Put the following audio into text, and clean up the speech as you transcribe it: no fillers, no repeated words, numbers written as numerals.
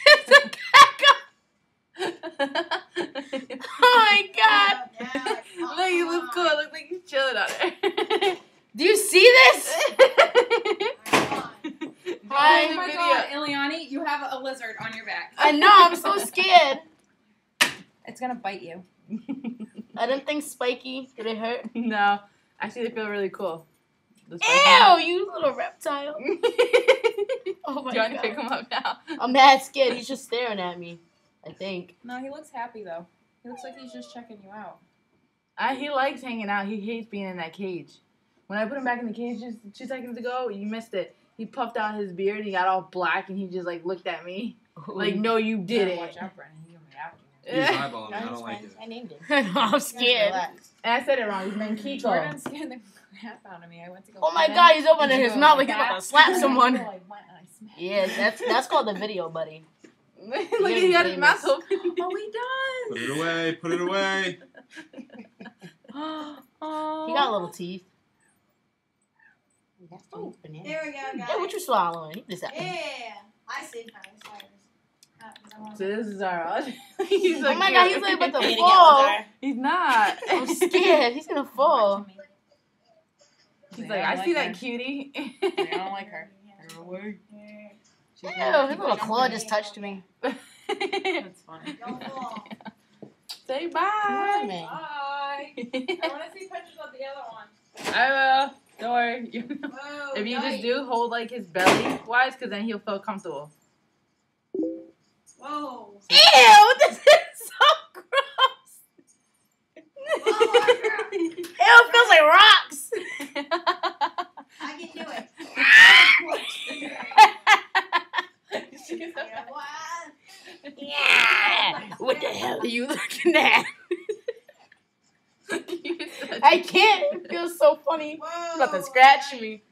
There's a gecko. Oh my god. Look, he looks cool. It looks like he's chilling on there. Do you see this? Oh my god, Ileani, you have a lizard on your back. I know, I'm so scared. It's gonna bite you. I didn't think spiky. Did it hurt? No. Actually, they feel really cool. Ew, you little reptile. Oh my Do you want to god. pick him up now? I'm mad scared. He's just staring at me, I think. No, he looks happy though. He looks like he's just checking you out. He likes hanging out. He hates being in that cage. When I put him back in the cage just 2 seconds ago, you missed it. He puffed out his beard. He got all black, and he just like looked at me like, "No, you didn't." Watch out, Brennan. He's gonna be after you. He's eyeballing me. I don't like it. I named it. I'm scared. And I said it wrong. His name Kiko. Jordan scared the crap out of me. I went to go. Oh my pet god, him. he's opening his mouth like he's about to slap someone. So I went and I smacked him. Yeah, that's called the video, buddy. Look, he got his mouth open. Oh, he does. Put it away. Put it away. Oh. He got little teeth. Oh, Banana. there we go, guys. Yeah, what you swallowing? He just Yeah, I see So this is our He's Oh my god, he's like about to Eating it, fall. Lazar. He's not. I'm scared. He's gonna fall. He's They like, I don't see like that her. cutie. They don't like her. Go away. Ew, his little claw just touched me. That's funny. Don't fall. Say Come bye. on, man. Bye. I want to see pictures of the other one. I will. Don't worry. Whoa, If you nice. just do hold like his belly wise, because then he'll feel comfortable. Whoa. Ew, this is so gross. Ew, it feels like rocks. I can do it. Yeah. What the hell are you looking at? I can't. It feels so funny. Whoa. He's about to scratch me.